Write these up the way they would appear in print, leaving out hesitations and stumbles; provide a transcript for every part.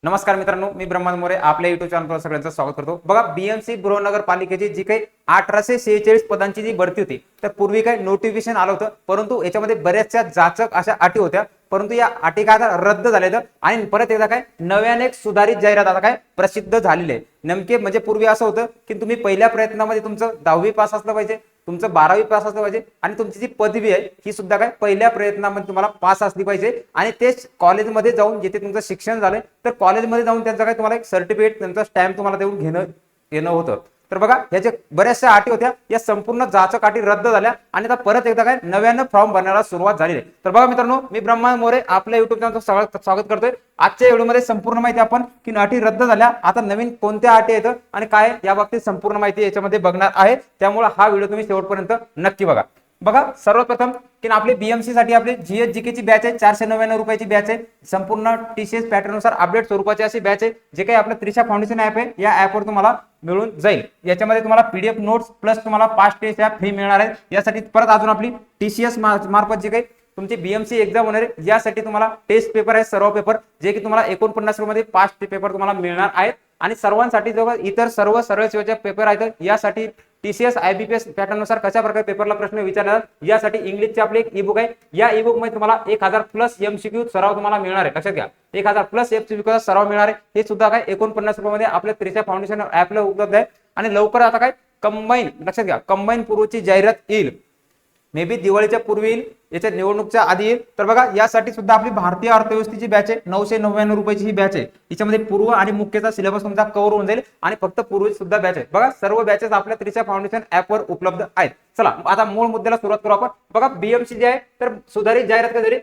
नमस्कार मित्रांनो, मी ब्रह्मानंद मोरे आपल्या युट्यूब चॅनलवर सगळ्यांचं स्वागत करतो। बघा, बीएमसी बृहनगरपालिकेची जी काही 1846 पदांची जी भरती होती, तर पूर्वी काही नोटिफिकेशन आलं होतं, परंतु याच्यामध्ये बऱ्याचशा जाचक अशा अटी होत्या, परंतु या अटी काय आता रद्द झाल्या आणि परत एकदा काय नव्याने एक सुधारित जाहिरात आता काय प्रसिद्ध झालेली आहे। नेमके म्हणजे पूर्वी असं होतं की तुम्ही पहिल्या प्रयत्नामध्ये तुमचं 10वी पास असलं पाहिजे, तुमचं 12वी पास असलं पाहिजे आणि तुमची जी पदवी आहे ही सुद्धा काय पहिल्या प्रयत्नामध्ये तुम्हाला पास असली पाहिजे आणि तेच कॉलेजमध्ये जाऊन जिथे तुमचं शिक्षण झालं तर कॉलेजमध्ये जाऊन त्यांचा काय तुम्हाला एक सर्टिफिकेट त्यांचा स्टॅम्प तुम्हाला देऊन घेणं होतं। तर बघा, याच्या बऱ्याचशा अटी होत्या, या संपूर्ण जाचक अटी रद्द झाल्या आणि आता परत एकदा काय नव्यानं फॉर्म भरण्याला सुरुवात झाली आहे। तर बघा मित्रांनो, मी ब्रह्मानंद मोरे आपल्या युट्यूब चॅनलचं स्वागत करतोय। आजच्या व्हिडिओमध्ये संपूर्ण माहिती आपण की अटी रद्द झाल्या, आता नवीन कोणत्या अटी आहेत आणि काय या बाबतीत संपूर्ण माहिती याच्यामध्ये बघणार आहे, त्यामुळे हा व्हिडिओ तुम्ही शेवटपर्यंत नक्की बघा। बघा, सर्वप्रथम की आपली बीएमसी साठी आपली जीएसजीके ची बॅच आहे, 499 रुपयाची बॅच आहे, संपूर्ण टीसीएस पॅटर्न नुसार अपडेट स्वरूपाची अशी बॅच आहे, जे काही आपलं त्रिशा फाउंडेशन ऍप आहे या ऍपवर तुम्हाला मिळून जाईल। याच्यामध्ये तुम्हाला पीडीएफ नोट्स प्लस तुम्हाला 5 टेस्ट ऍप फ्री मिळणार आहे। यासाठी परत अजून आपली टीसीएस मार्फत जे काही तुमची बीएमसी एक्झाम होणार आहे यासाठी तुम्हाला टेस्ट पेपर आहे, सर्व पेपर जे की तुम्हाला 49 मध्ये 5 पेपर तुम्हाला मिळणार आहेत आणि सर्वांसाठी जो इतर सर्व सरळ सेवेचे पेपर आहेत यासाठी टीसीएस आयबीपीएस पॅटर्न नुसार कशा प्रकारे पेपरला प्रश्न विचारले यासाठी इंग्लिशचे आपले एक ईबुक आहे। या ईबुक मध्ये तुम्हाला 1000 प्लस एमसीक्यू सराव तुम्हाला मिळणार आहे। लक्षात घ्या, 1000 प्लस एमसीक्यू चा सराव मिळणार आहे। हे सुद्धा काय 49 मध्ये आपल्या त्रिशा फाउंडेशन ऍपला उपलब्ध आहे आणि लवकर आता काय कंबाईन, लक्षात घ्या, कंबाईन पूर्वची जाहिरात येईल, मे बी दिवाळीच्या पूर्वी येईल, याच्या निवडणूकच्या आधी येईल। तर बघा, यासाठी सुद्धा आपली भारतीय अर्थव्यवस्थेची बॅच आहे, 999 रुपयाची ही बॅच आहे। याच्यामध्ये पूर्व आणि मुख्यचा सिलेबस तुमचा कव्हर होऊन जाईल आणि फक्त पूर्वी सुद्धा बॅच आहे। बघा, सर्व बॅचेस आपल्या त्रिशा फाउंडेशन ऍपवर उपलब्ध आहेत। चला आता मूळ मुद्द्याला सुरुवात करू आपण। बघा, बीएमसी जे आहे तर सुधारित जाहिरात कधी झाली,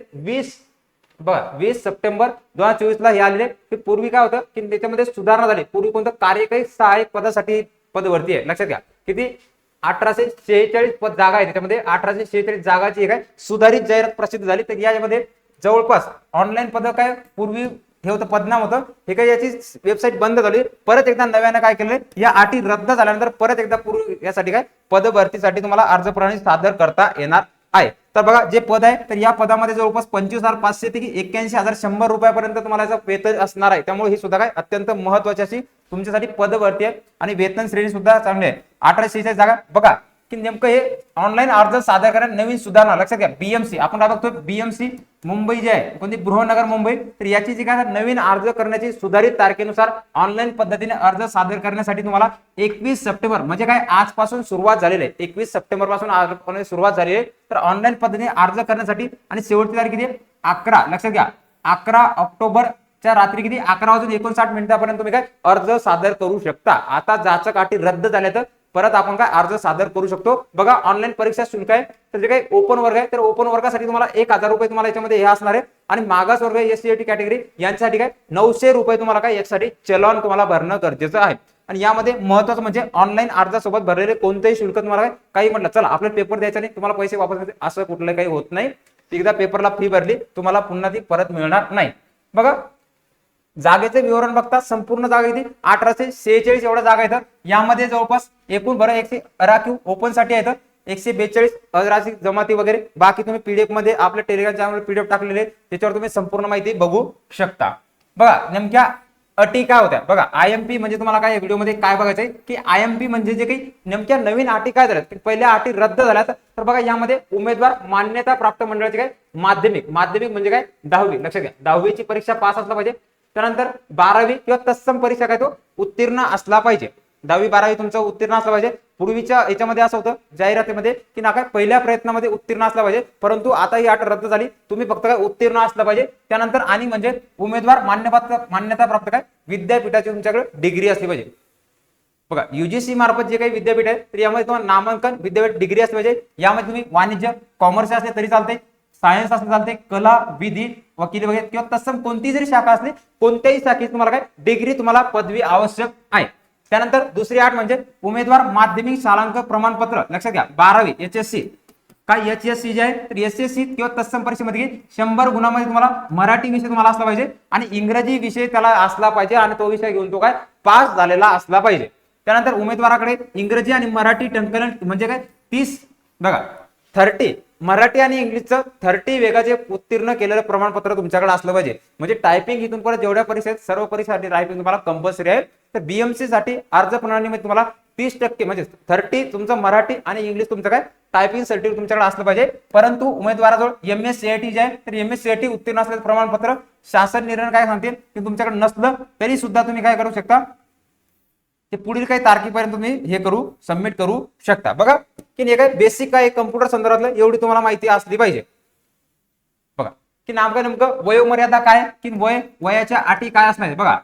20 सप्टेंबर 2024 ला हे आलेले की पूर्वी काय होतं की त्याच्यामध्ये सुधारणा झाली। पूर्वी कोणतं कार्यकारी सहाय्यक पदासाठी पदभरती आहे, लक्षात घ्या, किती 1846 पद जागा आहे, त्याच्यामध्ये 1846 जागाची एक आहे सुधारित जाहिरात प्रसिद्ध झाली। तर यामध्ये जवळपास ऑनलाईन पद काय पूर्वी हे होतं पदनाम होतं, हे काय याची वेबसाईट बंद झाली, परत एकदा नव्यानं काय केलं, या अटी रद्द झाल्यानंतर परत एकदा पूर्वी यासाठी काय पद भरतीसाठी तुम्हाला अर्ज प्रणाली सादर करता येणार आहे। तर बघा, जे पद आहे तर या पदामध्ये जवळपास 25,500 ते 81,100 रुपयापर्यंत तुम्हाला याचं वेतन असणार आहे। त्यामुळे ही सुद्धा काय अत्यंत महत्वाची अशी तुमच्यासाठी पद भरती आहे आणि वेतन श्रेणी सुद्धा चांगली आहे। 1846 जागा बघा की नेमकं हे ऑनलाईन अर्ज सादर करण्यात नवीन सुधारणा, लक्षात घ्या, बीएमसी आपण काय बघतोय, बीएमसी मुंबई जे आहे कोणती बृहनगर मुंबई, तर याची जी काय नवीन अर्ज करण्याची सुधारित तारखेनुसार ऑनलाईन पद्धतीने अर्ज सादर करण्यासाठी तुम्हाला 21 सप्टेंबर म्हणजे काय आजपासून सुरुवात झालेली आहे, 21 सप्टेंबर पासून सुरुवात झालेली आहे। तर ऑनलाईन पद्धतीने अर्ज करण्यासाठी आणि शेवटची तारीख किती 11, लक्षात घ्या, 11 ऑक्टोबर रात्री किती 11:59 पर्यंत तुम्ही काय अर्ज सादर करू शकता। आता जाचक अटी रद्द झाल्या तर परत आपण काय अर्ज सादर करू शकतो। बघा, ऑनलाईन परीक्षा शुल्क आहे तर जे काही ओपन वर्ग आहे तर ओपन वर्गासाठी तुम्हाला 1000 रुपये तुम्हाला याच्यामध्ये हे असणार आहे आणि मागास वर्ग एससी कॅटेगरी यांच्यासाठी काय 900 रुपये तुम्हाला काय यासाठी चलन तुम्हाला भरणं गरजेचं आहे। आणि यामध्ये महत्वाचं म्हणजे ऑनलाईन अर्जासोबत भरलेले कोणतेही शुल्क तुम्हाला काही म्हटलं चला आपला पेपर द्यायचा नाही तुम्हाला पैसे वापस द्यायचे असं कुठलं काही होत नाही। एकदा पेपरला फी भरली तुम्हाला पुन्हा ती परत मिळणार नाही। बघा, जागेचे विवरण बघता संपूर्ण जागा किती 1846 एवढ्या जागा आहेत। यामध्ये जवळपास एकूण बरं 100 राखीव ओपन साठी आहेत, 142 अराजक जमाती वगैरे, बाकी तुम्ही पीडीएफ मध्ये आपल्या टेलिग्राम चॅनलवर पीडीएफ टाकलेले त्याच्यावर तुम्ही संपूर्ण माहिती बघू शकता। बघा, नेमक्या अटी काय होत्या, बघा आयएमपी म्हणजे तुम्हाला काय व्हिडिओ मध्ये काय बघायचंय की आयएमपी म्हणजे जे काही नेमक्या नवीन अटी काय झाल्यात, पहिल्या अटी रद्द झाल्यात। तर बघा, यामध्ये उमेदवार मान्यता प्राप्त मंडळाचे काय माध्यमिक म्हणजे काय 10वी, लक्षात घ्या, 10वीची परीक्षा पास असला पाहिजे, त्यानंतर 12वी किंवा तत्सम परीक्षा काय तो उत्तीर्ण असला पाहिजे, 10वी 12वी तुमचं उत्तीर्ण असला पाहिजे। पूर्वीच्या याच्यामध्ये असं होतं जाहिरातीमध्ये की ना काय पहिल्या प्रयत्नामध्ये उत्तीर्ण असला पाहिजे, परंतु आता ही अट रद्द झाली, तुम्ही फक्त काय उत्तीर्ण असला पाहिजे। त्यानंतर आणि म्हणजे उमेदवार मान्यता प्राप्त काय विद्यापीठाची तुमच्याकडे डिग्री असली पाहिजे। बघा, युजीसी मार्फत जे काही विद्यापीठ आहे तर यामध्ये तुम्हाला नामांकन विद्यापीठ डिग्री असली पाहिजे। यामध्ये तुम्ही वाणिज्य कॉमर्स असले तरी चालते, सायन्स असले चालते, कला विधी वकिली वगैरे किंवा तत्सम कोणती जरी शाखा असली कोणत्याही शाखेत तुम्हाला काय डिग्री तुम्हाला पदवी आवश्यक आहे। त्यानंतर दुसरी अट म्हणजे उमेदवार माध्यमिक शालांक प्रमाणपत्र, लक्षात घ्या, 12वी एचएससी काय एचएससी जे आहे तर एसएससी किंवा तत्सम परीक्षेमध्ये 100 गुणांमध्ये तुम्हाला मराठी विषय तुम्हाला असला पाहिजे आणि इंग्रजी विषय त्याला असला पाहिजे आणि तो विषय घेऊन तो काय पास झालेला असला पाहिजे। त्यानंतर उमेदवाराकडे इंग्रजी आणि मराठी टंकलन म्हणजे काय 30 बघा 30 मराठी आणि इंग्लिशचं 30 वेगाचे उत्तीर्ण केलेलं प्रमाणपत्र तुमच्याकडे असलं पाहिजे. म्हणजे टायपिंग इथून परत जेवढ्या परीक्षा आहेत सर्व परीक्षेसाठी टायपिंग तुम्हाला कंपल्सरी आहे. तर बीएमसी साठी अर्ज प्रणालीमध्ये तुम्हाला 30% म्हणजे 30 तुमचं मराठी आणि इंग्लिश तुमचं काय टायपिंग सर्टिफिकेट तुमच्याकडे असलं पाहिजे. परंतु उमेदवाराजवळ MSCIT जे आहे तर MSCIT उत्तीर्ण असलेलं प्रमाणपत्र शासन निर्णय काय सांगतील की तुमच्याकडे नसलं तरी सुद्धा तुम्ही काय करू शकता, ते पुढील काही तारखेपर्यंत तुम्ही हे करू सबमिट करू शकता. बघा की हे काय बेसिक काय कम्प्युटर संदर्भातलं एवढी तुम्हाला माहिती असली पाहिजे. बघा की नेमकं वयोमर्यादा काय की वयाच्या अटी काय असणार आहे. बघा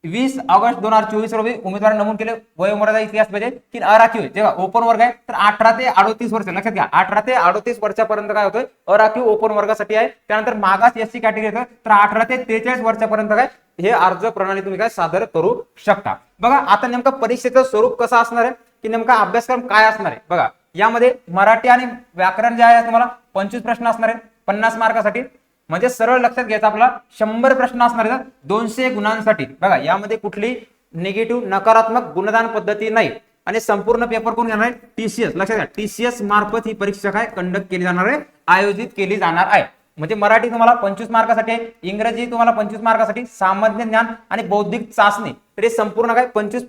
20 ऑगस्ट 2024 रोजी उमेदवार नमूद केले वयोमर्यादा इतकी असली पाहिजे की अराखीव जेव्हा ओपन वर्ग आहे तर 18 ते 38 वर्ष. लक्षात घ्या 18 ते 38 वर्षापर्यंत काय होतोय अराखीव ओपन वर्गासाठी आहे. त्यानंतर मागास SC कॅटेगरी येतं तर 18 ते 43 वर्षापर्यंत काय हे अर्ज प्रणाली तुम्ही काय सादर करू शकता. बघा आता नेमकं परीक्षेचं स्वरूप कसं असणार आहे की नेमका अभ्यासक्रम काय असणार आहे. बघा यामध्ये मराठी आणि व्याकरण जे आहे तुम्हाला 25 प्रश्न असणार आहेत 50 मार्कासाठी. म्हणजे सरळ लक्षात घ्यायचं आपला 100 प्रश्न असणार आहेत 200 गुणांसाठी. बघा यामध्ये कुठली निगेटिव्ह नकारात्मक गुणदान पद्धती नाही आणि संपूर्ण पेपर कोण घेणार आहे TCS. लक्षात घ्या TCS मार्फत ही परीक्षा काय कंडक्ट केली जाणार आहे, आयोजित केली जाणार आहे. म्हणजे मराठी तुम्हाला 25 मार्कासाठी आहे, इंग्रजी तुम्हाला 25 मार्कासाठी, सामान्य ज्ञान आणि बौद्धिक चाचणी तर हे संपूर्ण काय 25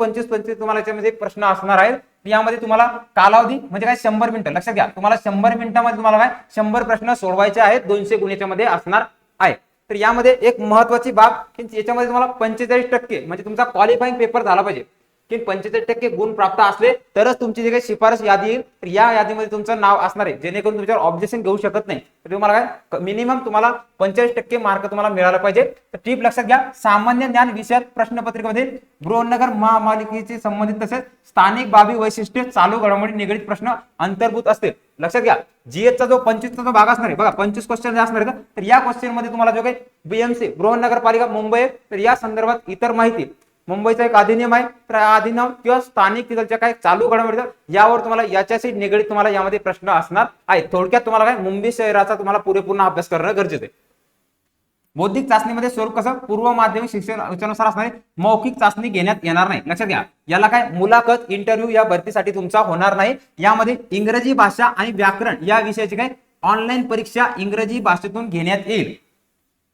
तुम्हाला याच्यामध्ये प्रश्न असणार आहेत. यामध्ये तुम्हाला कालावधी म्हणजे काय 100 मिनिटं. लक्षात घ्या तुम्हाला 100 मिनिटांमध्ये तुम्हाला काय 100 प्रश्न सोडवायचे आहेत 200 गुण मध्ये असणार आहे. तर यामध्ये एक महत्वाची बाब की याच्यामध्ये तुम्हाला 45% म्हणजे तुमचा क्वालिफाईंग पेपर झाला पाहिजे की 45% गुण प्राप्त असले तरच तुमची जे काही शिफारस यादी येईल तर या यादीमध्ये तुमचं नाव असणार आहे, जेणेकरून तुमच्यावर ऑब्जेक्शन घेऊ शकत नाही. तर तुम्हाला काय मिनिमम तुम्हाला 45% मार्क तुम्हाला मिळाला पाहिजे. तर टिप लक्षात घ्या सामान्य ज्ञान विषयात प्रश्नपत्रिकेमध्ये बृहन्नगर महापालिकेचे संबंधित तसेच स्थानिक बाबी वैशिष्ट्ये चालू घडामोडी निगडीत प्रश्न अंतर्भूत असतील. लक्षात घ्या जीएसचा जो 25चा जो भाग असणार आहे बघा 25 क्वेश्चन असणार आहे तर या क्वेश्चन मध्ये तुम्हाला जो काही BMC बृहन्नगरपालिका मुंबई तर या संदर्भात इतर माहिती मुंबईचा एक अधिनियम आहे तर अधिनियम किंवा स्थानिक तिथलच्या काय चालू घडामोडी यावर तुम्हाला याच्याशी निगडीत तुम्हाला यामध्ये प्रश्न असणार आहे. थोडक्यात तुम्हाला काय मुंबई शहराचा तुम्हाला पुरेपूर्ण अभ्यास करणं गरजेचं आहे. बौद्धिक चाचणीमध्ये स्वरूप कसं पूर्व माध्यमिक शिक्षण याच्यानुसार असणारे मौखिक चाचणी घेण्यात येणार नाही. लक्षात घ्या याला काय मुलाखत इंटरव्ह्यू या भरतीसाठी तुमचा होणार नाही. यामध्ये इंग्रजी भाषा आणि व्याकरण या विषयाची काय ऑनलाईन परीक्षा इंग्रजी भाषेतून घेण्यात येईल.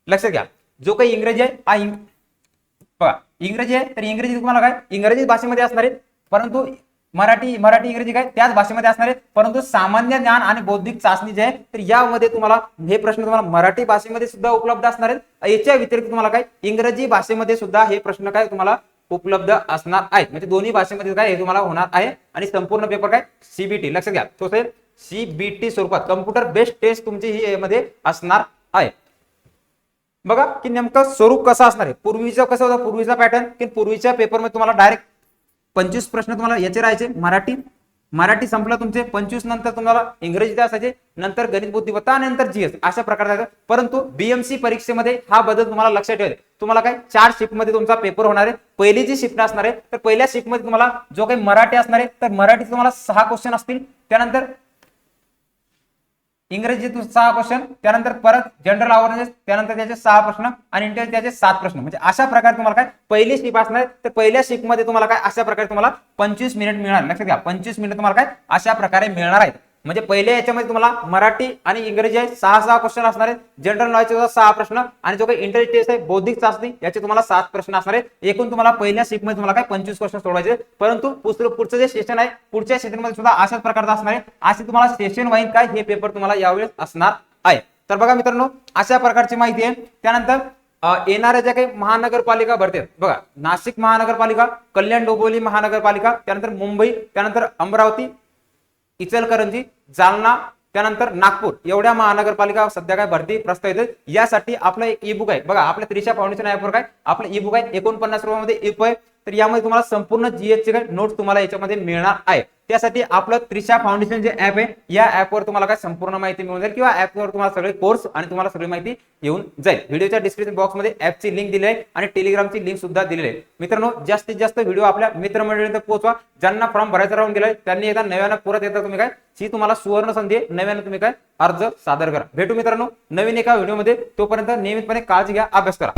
लक्षात घ्या जो काही इंग्रजी आहे बघा इंग्रजी आहे तर इंग्रजी तुम्हाला काय इंग्रजी भाषेमध्ये असणार आहे, परंतु मराठी इंग्रजी काय त्याच भाषेमध्ये असणार आहे. परंतु सामान्य ज्ञान आणि बौद्धिक चाचणी जे आहे तर यामध्ये तुम्हाला हे प्रश्न तुम्हाला मराठी भाषेमध्ये सुद्धा उपलब्ध असणार आहेत. याच्या व्यतिरिक्त तुम्हाला काय इंग्रजी भाषेमध्ये सुद्धा हे प्रश्न काय तुम्हाला उपलब्ध असणार आहेत. म्हणजे दोन्ही भाषेमध्ये काय हे तुम्हाला होणार आहे आणि संपूर्ण पेपर काय CBT. लक्षात घ्या तो CBT स्वरूपात कम्प्युटर बेस्ड टेस्ट तुमची ही यामध्ये असणार आहे. बघा की नेमकं स्वरूप कसं असणार आहे. पूर्वीचं कसं होतं पूर्वीचा पॅटर्न की पूर्वीच्या पेपरमध्ये तुम्हाला डायरेक्ट 25 प्रश्न तुम्हाला याचे राहायचे मराठी संपलं तुमचे 25 नंतर तुम्हाला इंग्रजी असायचे, नंतर गणित बुद्धिमत्ता आणि नंतर GS अशा प्रकारचा. परंतु BMC परीक्षेमध्ये हा बदल तुम्हाला लक्षात ठेवायचा. तुम्हाला काय 4 शिफ्ट मध्ये तुमचा पेपर होणार आहे. पहिली जी शिफ्ट असणार आहे तर पहिल्या शिफ्ट मध्ये तुम्हाला जो काही मराठी असणार आहे तर मराठी तुम्हाला 6 क्वेश्चन असतील, त्यानंतर इंग्रजी 6 क्वेश्चन, त्यानंतर परत जनरल अवेअरनेस त्यानंतर त्याचे 6 प्रश्न आणि इंटेल त्याचे 7 प्रश्न. म्हणजे अशा प्रकारे तुम्हाला काय पहिली शिफ्ट असणार आहे तर पहिल्या शिफ्ट मध्ये तुम्हाला काय अशा प्रकारे तुम्हाला 25 मिनिट मिळणार. लक्षात घ्या 25 मिनिट तुम्हाला काय अशा प्रकारे मिळणार आहेत. म्हणजे पहिल्या याच्यामध्ये तुम्हाला मराठी आणि इंग्रजी आहे 6 क्वेश्चन असणार आहेत, जनरल नॉलेजचे 6 प्रश्न आणि जो काही इंटेल टेस्ट आहे बौद्धिक चाचणी याचे तुम्हाला 7 प्रश्न असणार आहेत. एकूण तुम्हाला पहिल्या शिफ्ट मध्ये तुम्हाला काय 25 क्वेश्चन सोडवायचे. परंतु पुढचं जे सेशन आहे पुढच्या सेशन मध्ये सुद्धा अशाच प्रकारचा असणार आहे. असे तुम्हाला सेशन वाईज काय हे पेपर तुम्हाला यावेळेस असणार आहे. तर बघा मित्रांनो अशा प्रकारची माहिती आहे. त्यानंतर येणाऱ्या ज्या काही महानगरपालिका भरतात बघा नाशिक महानगरपालिका, कल्याण डोंबिवली महानगरपालिका, त्यानंतर मुंबई, त्यानंतर अमरावती, इचलकरंजी, जालना, त्यानंतर नागपूर एवढ्या महानगरपालिका सध्या काय भरती प्रस्तावित आहे. यासाठी आपलं एक ई-बुक आहे बघा आपल्या त्रिशा फाउंडेशन ऍपवर काय आपलं ई-बुक आहे 49 रुपयामध्ये ई-बुक आहे. तर यामध्ये तुम्हाला संपूर्ण GS चे काय नोट्स तुम्हाला याच्यामध्ये मिळणार आहे. त्यासाठी आपलं त्रिशा फाउंडेशन जे ऍप आहे या ऍपवर तुम्हाला काय संपूर्ण माहिती मिळून जाईल किंवा ऍपवर तुम्हाला सगळे कोर्स आणि तुम्हाला सगळी माहिती येऊन जाईल. व्हिडिओच्या डिस्क्रिप्शन बॉक्समध्ये ऍपची लिंक दिली आहे आणि टेलिग्रामची लिंक सुद्धा दिलेली आहे. मित्रांनो जास्तीत जास्त व्हिडिओ आपल्या मित्रमंडळींपर्यंत पोहोचवा. ज्यांना फॉर्म भरायचा राहून गेलाय त्यांनी एकदा नव्यानं परत येता तुम्ही काय ही तुम्हाला सुवर्ण संधी आहे, नव्यानं तुम्ही काय अर्ज सादर करा. भेटू मित्रांनो नवीन एका व्हिडिओमध्ये. तोपर्यंत नियमितपणे काळजी घ्या, अभ्यास करा.